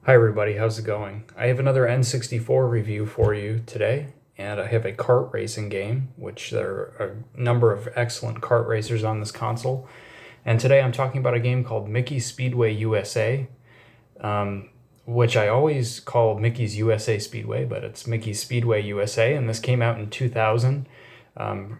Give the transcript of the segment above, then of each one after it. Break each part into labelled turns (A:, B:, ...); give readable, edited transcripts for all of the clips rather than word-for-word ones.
A: Hi everybody, how's it going? I have another N64 review for you today, and I have a kart racing game, which there are a number of excellent kart racers on this console. And today I'm talking about a game called Mickey's Speedway USA, um, which I always call Mickey's USA Speedway, but it's Mickey's Speedway USA, and this came out in 2000,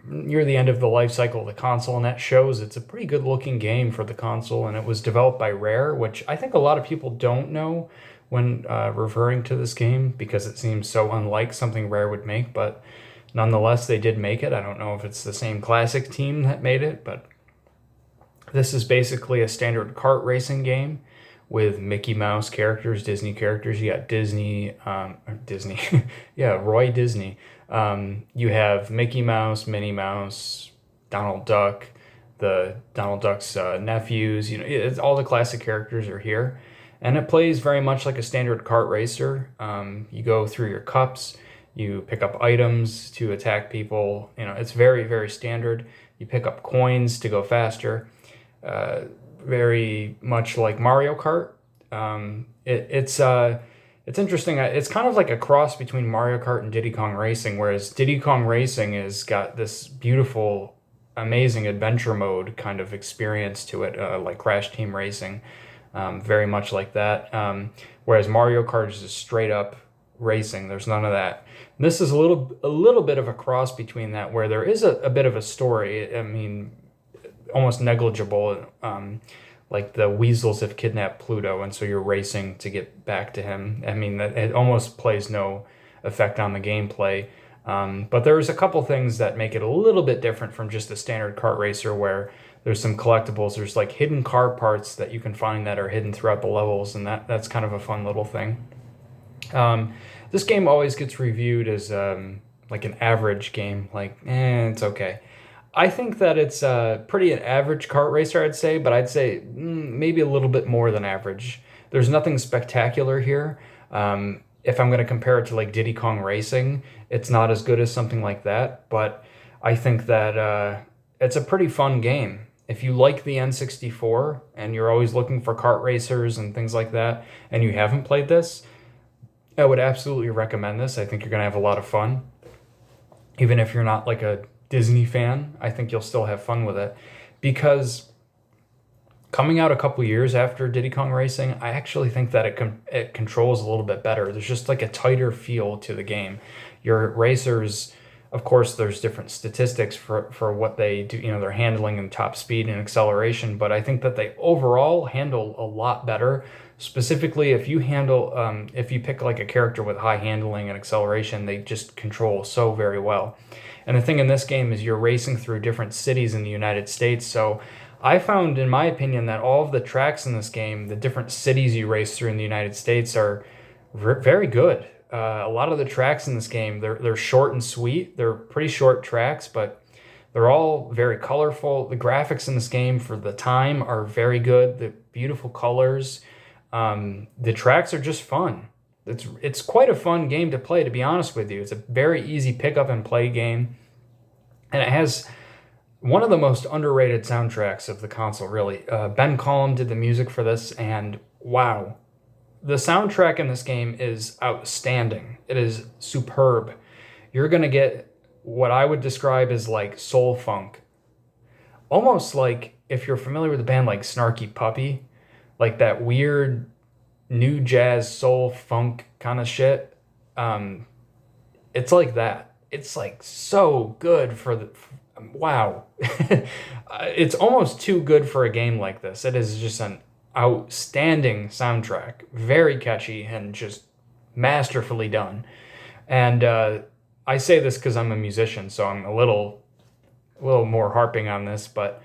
A: near the end of the life cycle of the console, and that shows it's a pretty good looking game for the console, and it was developed by Rare, which I think a lot of people don't know when referring to this game because it seems so unlike something Rare would make, but nonetheless, they did make it. I don't know if it's the same classic team that made it, but this is basically a standard kart racing game with Mickey Mouse characters, Disney characters. You got Disney, yeah, Roy Disney. You have Mickey Mouse, Minnie Mouse, Donald Duck, the Donald Duck's nephews. All the classic characters are here, and it plays very much like a standard kart racer. You go through your cups, you pick up items to attack people. It's very, very standard. You pick up coins to go faster. Very much like Mario Kart. It's interesting. It's kind of like a cross between Mario Kart and Diddy Kong Racing, whereas Diddy Kong Racing has got this beautiful, amazing adventure mode kind of experience to it, like Crash Team Racing, very much like that. Whereas Mario Kart is just straight up racing. There's none of that. This is a little bit of a cross between that, where there is a bit of a story. I mean, almost negligible. Like the weasels have kidnapped Pluto, and so you're racing to get back to him. I mean, it almost plays no effect on the gameplay. But there's a couple things that make it a little bit different from just a standard kart racer, where there's some collectibles. There's like hidden car parts that you can find that are hidden throughout the levels, and that's kind of a fun little thing. This game always gets reviewed as like an average game, like, it's okay. I think that it's pretty an average kart racer, I'd say, but I'd say maybe a little bit more than average. There's nothing spectacular here. If I'm going to compare it to like Diddy Kong Racing, it's not as good as something like that, but I think that it's a pretty fun game. If you like the N64 and you're always looking for kart racers and things like that, and you haven't played this, I would absolutely recommend this. I think you're going to have a lot of fun. Even if you're not like a Disney fan, I think you'll still have fun with it, because coming out a couple years after Diddy Kong Racing, I actually think that it controls a little bit better. There's just like a tighter feel to the game. Your racers, of course, there's different statistics for what they do. Their handling and top speed and acceleration, but I think that they overall handle a lot better. Specifically, if you pick like a character with high handling and acceleration, they just control so very well. And the thing in this game is you're racing through different cities in the United States. So I found, in my opinion, that all of the tracks in this game, the different cities you race through in the United States, are very good. A lot of the tracks in this game, they're short and sweet. They're pretty short tracks, but they're all very colorful. The graphics in this game for the time are very good. The beautiful colors. The tracks are just fun. It's quite a fun game to play, to be honest with you. It's a very easy pick up and play game, and it has one of the most underrated soundtracks of the console, really. Ben Collum did the music for this, and wow, the soundtrack in this game is outstanding. It is superb. You're gonna get what I would describe as like soul funk, almost like if you're familiar with the band like Snarky Puppy, like that weird new jazz soul funk kind of shit. It's like that. It's like so good wow. It's almost too good for a game like this. It is just an outstanding soundtrack, very catchy and just masterfully done. And I say this because I'm a musician, so I'm a little more harping on this, but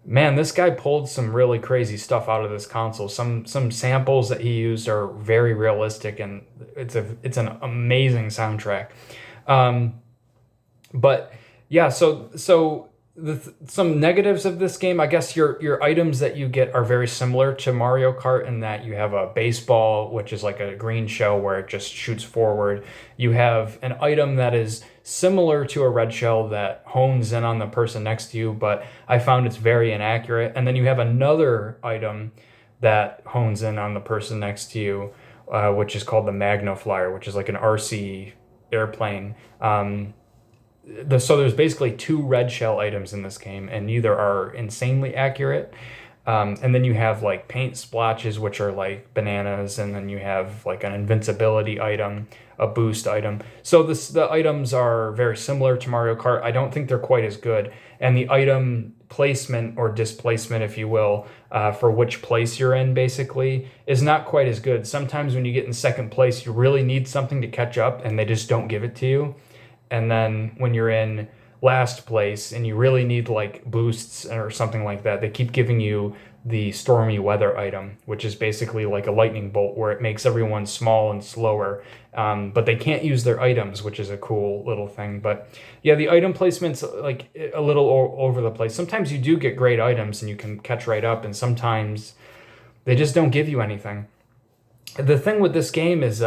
A: man, this guy pulled some really crazy stuff out of this console. Some samples that he used are very realistic, and it's an amazing soundtrack. But yeah, so some negatives of this game, I guess your items that you get are very similar to Mario Kart in that you have a baseball, which is like a green shell where it just shoots forward. You have an item that is similar to a red shell that hones in on the person next to you, but I found it's very inaccurate. And then you have another item that hones in on the person next to you, which is called the Magno Flyer, which is like an RC airplane. So there's basically two red shell items in this game, and neither are insanely accurate. And then you have like paint splotches, which are like bananas, and then you have like an invincibility item, a boost item. So the items are very similar to Mario Kart. I don't think they're quite as good. And the item placement or displacement, if you will, for which place you're in basically is not quite as good. Sometimes when you get in second place, you really need something to catch up, and they just don't give it to you. And then when you're in last place and you really need like boosts or something like that, they keep giving you the stormy weather item, which is basically like a lightning bolt where it makes everyone small and slower. But they can't use their items, which is a cool little thing. But yeah, the item placement's like a little over the place. Sometimes you do get great items and you can catch right up, and sometimes they just don't give you anything. The thing with this game is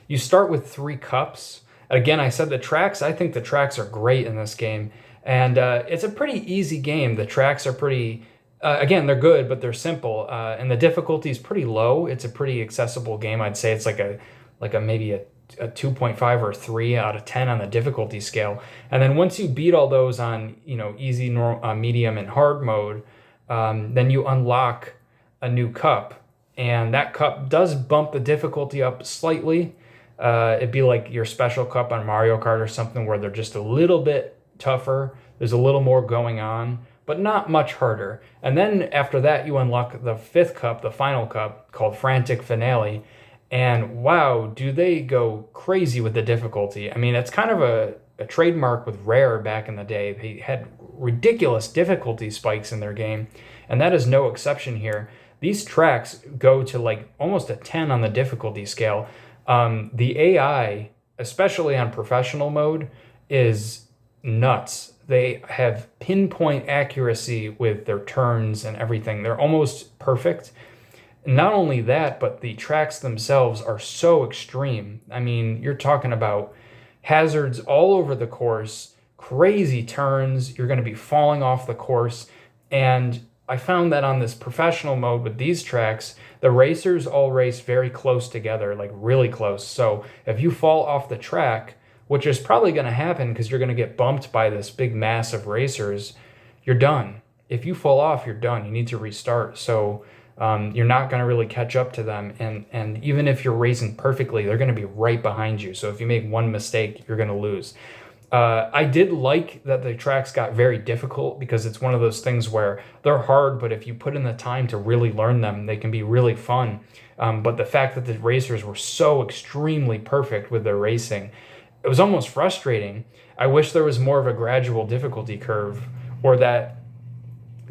A: you start with 3 cups. Again, I said I think the tracks are great in this game. And it's a pretty easy game. The tracks are pretty, again, they're good, but they're simple. And the difficulty is pretty low. It's a pretty accessible game. I'd say it's like a maybe a 2.5 or 3 out of 10 on the difficulty scale. And then once you beat all those on, easy, medium, and hard mode, then you unlock a new cup. And that cup does bump the difficulty up slightly. It'd be like your special cup on Mario Kart or something where they're just a little bit tougher. There's a little more going on, but not much harder. And then after that, you unlock the 5th cup, the final cup, called Frantic Finale. And wow, do they go crazy with the difficulty. I mean, it's kind of a trademark with Rare back in the day. They had ridiculous difficulty spikes in their game, and that is no exception here. These tracks go to like almost a 10 on the difficulty scale. The AI, especially on professional mode, is nuts. They have pinpoint accuracy with their turns and everything. They're almost perfect. Not only that, but the tracks themselves are so extreme. I mean, you're talking about hazards all over the course, crazy turns. You're going to be falling off the course. And I found that on this professional mode with these tracks, the racers all race very close together, like really close. So if you fall off the track, which is probably going to happen because you're going to get bumped by this big mass of racers, you're done. If you fall off, you're done. You need to restart. So you're not going to really catch up to them. And even if you're racing perfectly, they're going to be right behind you. So if you make one mistake, you're going to lose. I did like that the tracks got very difficult because it's one of those things where they're hard, but if you put in the time to really learn them, they can be really fun. But the fact that the racers were so extremely perfect with their racing, it was almost frustrating. I wish there was more of a gradual difficulty curve, or that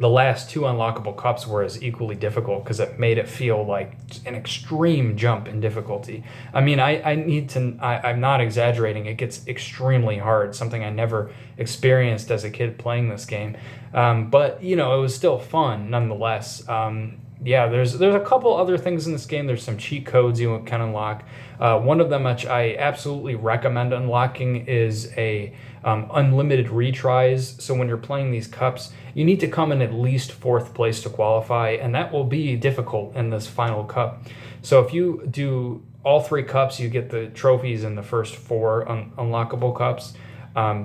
A: the last 2 unlockable cups were as equally difficult, because it made it feel like an extreme jump in difficulty. I mean, I'm not exaggerating. It gets extremely hard, something I never experienced as a kid playing this game. But, it was still fun nonetheless. Yeah, there's a couple other things in this game. There's some cheat codes you can unlock. One of them, which I absolutely recommend unlocking, is a unlimited retries. So when you're playing these cups, you need to come in at least 4th place to qualify, and that will be difficult in this final cup. So if you do all 3 cups, you get the trophies in the first 4 unlockable cups.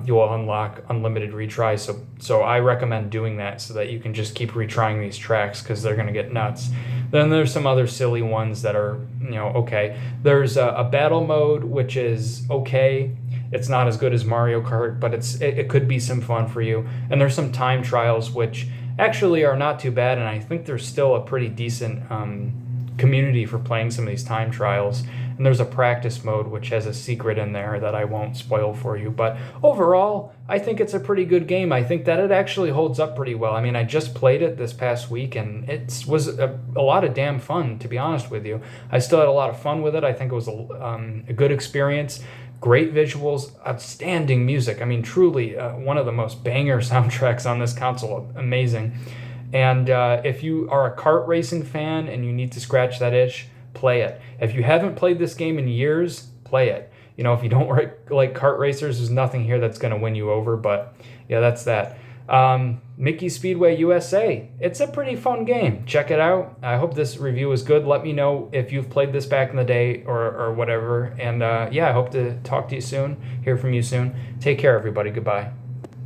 A: You will unlock unlimited retries. So I recommend doing that so that you can just keep retrying these tracks, because they're going to get nuts. Then there's some other silly ones that are, okay. There's a battle mode, which is okay. It's not as good as Mario Kart, but it could be some fun for you. And there's some time trials, which actually are not too bad, and I think there's still a pretty decent community for playing some of these time trials. And there's a practice mode, which has a secret in there that I won't spoil for you. But overall, I think it's a pretty good game. I think that it actually holds up pretty well. I mean, I just played it this past week, and it was a lot of damn fun, to be honest with you. I still had a lot of fun with it. I think it was a good experience. Great visuals, outstanding music. I mean, truly one of the most banger soundtracks on this console. Amazing. And if you are a kart racing fan and you need to scratch that itch, play it. If you haven't played this game in years, play it. If you don't like kart racers, there's nothing here that's going to win you over. But yeah, that's that. Mickey Speedway USA. It's a pretty fun game. Check it out. I hope this review was good. Let me know if you've played this back in the day or whatever. And yeah, I hope to talk to you soon, hear from you soon. Take care, everybody. Goodbye.